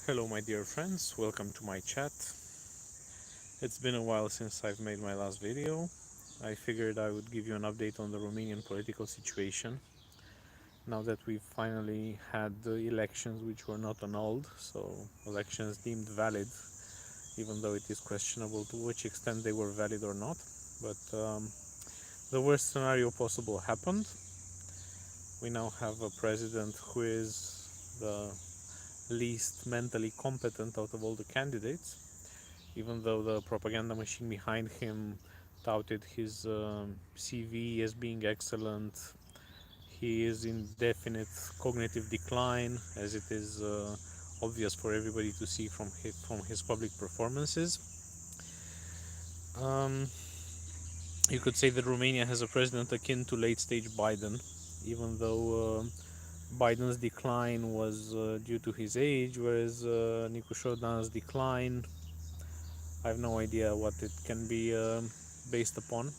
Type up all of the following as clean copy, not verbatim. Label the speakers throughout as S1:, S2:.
S1: Hello, my dear friends, welcome to my chat. It's been a while since I've made my last video. I figured I would give you an update on the Romanian political situation now that we've finally had the elections which were not annulled, so elections deemed valid, even though it is questionable to which extent they were valid or not. But the worst scenario possible happened. We now have a president who is the least mentally competent out of all the candidates, even though the propaganda machine behind him touted his CV as being excellent. He is in definite cognitive decline, as it is obvious for everybody to see from his public performances. Um, you could say that Romania has a president akin to late stage Biden, even though Biden's decline was due to his age, whereas Nicu Șodan's decline, I have no idea what it can be based upon,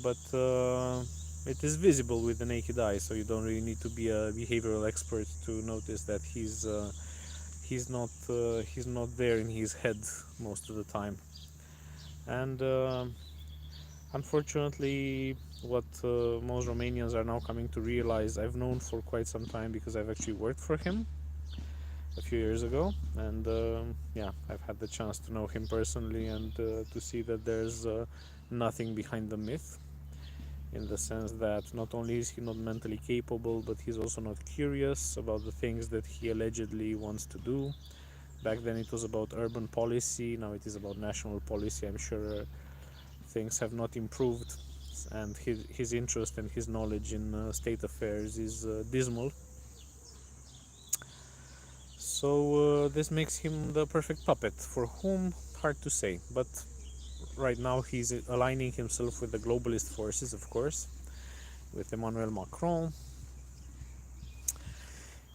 S1: but it is visible with the naked eye, so you don't really need to be a behavioral expert to notice that he's not there in his head most of the time. And unfortunately, what most Romanians are now coming to realize, I've known for quite some time because I've actually worked for him a few years ago, and yeah, I've had the chance to know him personally and to see that there's nothing behind the myth, in the sense that not only is he not mentally capable, but he's also not curious about the things that he allegedly wants to do. Back then it was about urban policy, now it is about national policy. I'm sure things have not improved, and his interest and his knowledge in state affairs is dismal. So this makes him the perfect puppet. For whom? Hard to say. But right now he's aligning himself with the globalist forces, of course, with Emmanuel Macron.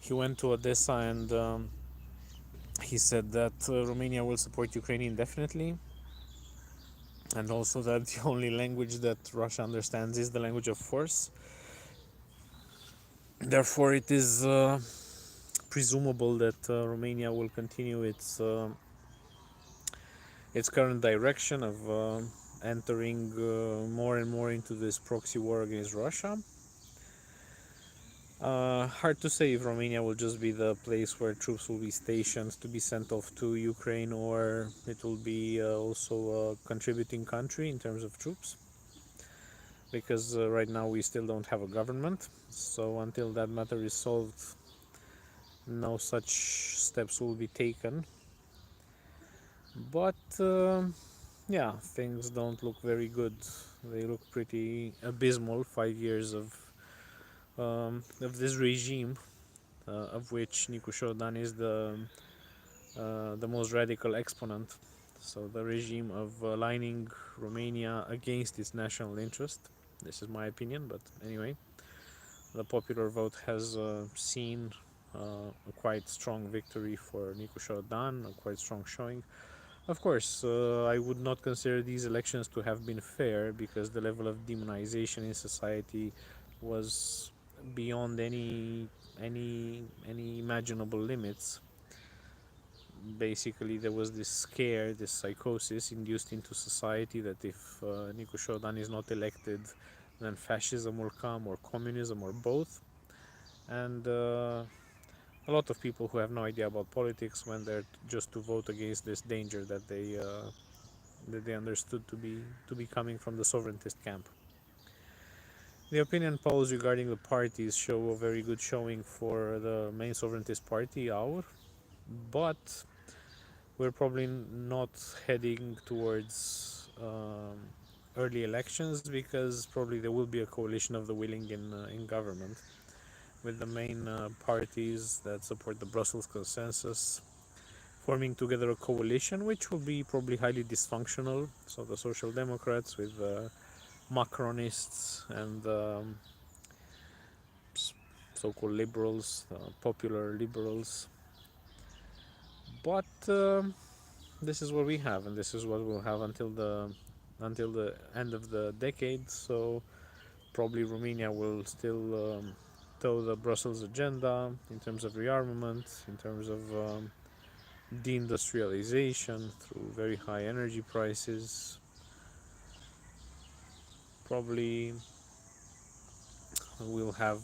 S1: He went to Odessa and he said that Romania will support Ukraine indefinitely, and also that the only language that Russia understands is the language of force. Therefore, it is presumable that Romania will continue its current direction of entering more and more into this proxy war against Russia. Hard to say if Romania will just be the place where troops will be stationed to be sent off to Ukraine, or it will be also a contributing country in terms of troops, because right now we still don't have a government. So until that matter is solved, no such steps will be taken. But yeah, things don't look very good. They look pretty abysmal. 5 years of this regime, of which Nicu Șodan is the most radical exponent. So the regime of aligning Romania against its national interest. This is my opinion, but anyway, the popular vote has seen a quite strong victory for Nicu Șodan, a quite strong showing. Of course, I would not consider these elections to have been fair, because the level of demonization in society was beyond any imaginable limits. Basically, there was this scare, this psychosis induced into society that if Nicu Șodan is not elected, then fascism will come, or communism, or both. And a lot of people who have no idea about politics went there just to vote against this danger that they understood to be coming from the sovereigntist camp. The opinion polls regarding the parties show a very good showing for the main sovereigntist party, AUR, but we're probably not heading towards early elections, because probably there will be a coalition of the willing in government, with the main parties that support the Brussels consensus forming together a coalition, which will be probably highly dysfunctional. So the Social Democrats with Macronists and so-called liberals, popular liberals. But this is what we have, and this is what we'll have until the end of the decade. So probably Romania will still toe the Brussels agenda in terms of rearmament, in terms of deindustrialization, through very high energy prices. Probably we'll have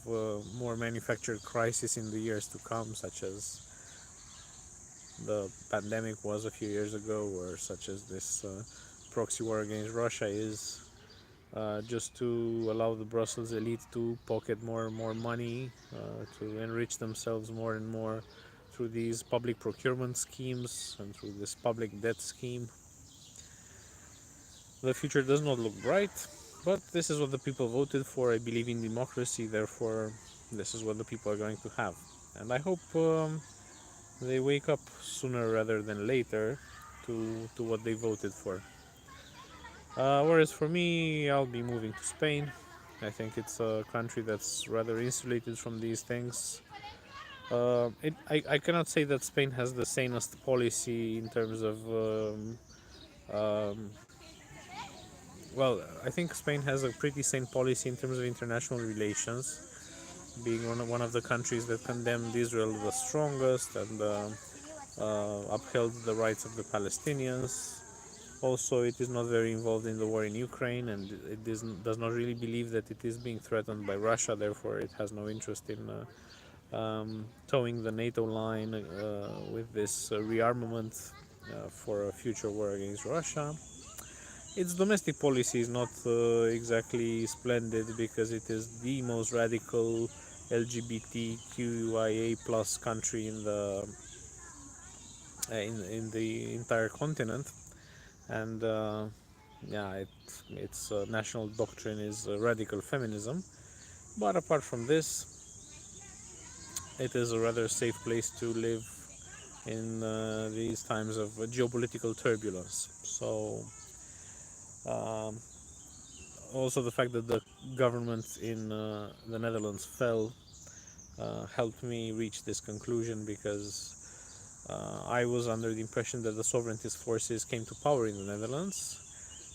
S1: more manufactured crises in the years to come, such as the pandemic was a few years ago, or such as this proxy war against Russia is, just to allow the Brussels elite to pocket more and more money, to enrich themselves more and more through these public procurement schemes and through this public debt scheme. The future does not look bright, but this is what the people voted for. I believe in democracy, therefore, this is what the people are going to have. And I hope they wake up sooner rather than later to what they voted for. Whereas for me, I'll be moving to Spain. I think it's a country that's rather insulated from these things. I cannot say that Spain has the sanest policy in terms of. Um, well, I think Spain has a pretty sane policy in terms of international relations, being one of the countries that condemned Israel the strongest and upheld the rights of the Palestinians. Also, it is not very involved in the war in Ukraine, and it does not really believe that it is being threatened by Russia. Therefore, it has no interest in towing the NATO line with this rearmament for a future war against Russia. Its domestic policy is not exactly splendid because it is the most radical LGBTQIA plus country in the entire continent, and yeah, its national doctrine is radical feminism. But apart from this, it is a rather safe place to live in these times of geopolitical turbulence. So, um, also the fact that the government in the Netherlands fell helped me reach this conclusion because I was under the impression that the sovereigntist forces came to power in the Netherlands,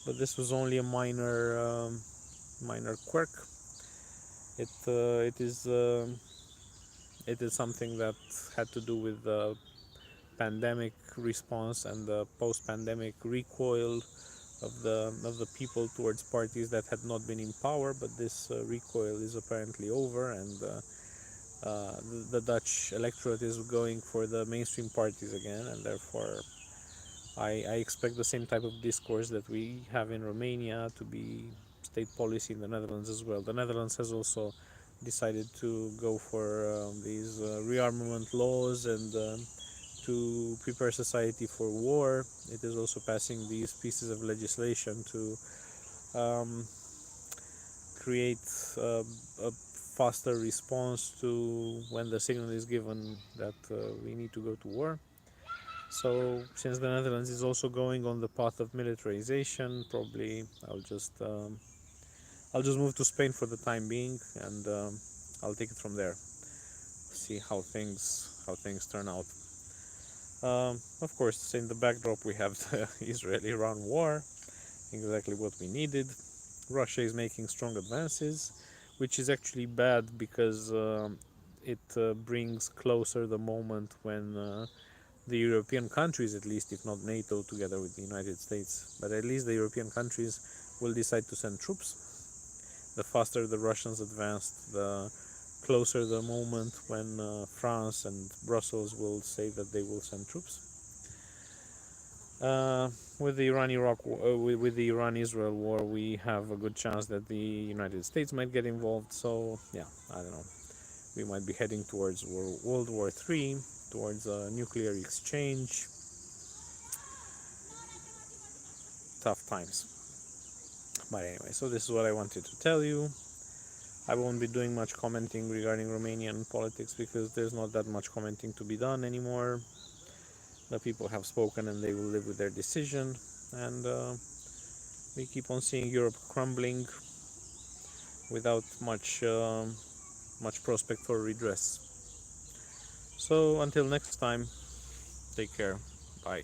S1: but this was only a minor quirk. It it is something that had to do with the pandemic response and the post-pandemic recoil of the people towards parties that had not been in power. But this recoil is apparently over, and the Dutch electorate is going for the mainstream parties again, and therefore I expect the same type of discourse that we have in Romania to be state policy in the Netherlands as well. The Netherlands has also decided to go for these rearmament laws and to prepare society for war. It is also passing these pieces of legislation to um, create a faster response to when the signal is given that we need to go to war. So, since the Netherlands is also going on the path of militarization, probably I'll just move to Spain for the time being, and I'll take it from there. See how things turn out. Of course, in the backdrop we have the Israel-Iran war, exactly what we needed. Russia is making strong advances, which is actually bad because it brings closer the moment when the European countries, at least, if not NATO, together with the United States, but at least the European countries will decide to send troops. The faster the Russians advanced, the closer the moment when France and Brussels will say that they will send troops. With the with the Iran-Israel war, we have a good chance that the United States might get involved. So yeah, I don't know. We might be heading towards World War III, towards a nuclear exchange. Tough times. But anyway, so this is what I wanted to tell you. I won't be doing much commenting regarding Romanian politics because there's not that much commenting to be done anymore. The people have spoken and they will live with their decision, and we keep on seeing Europe crumbling without much prospect for redress. So until next time, take care. Bye.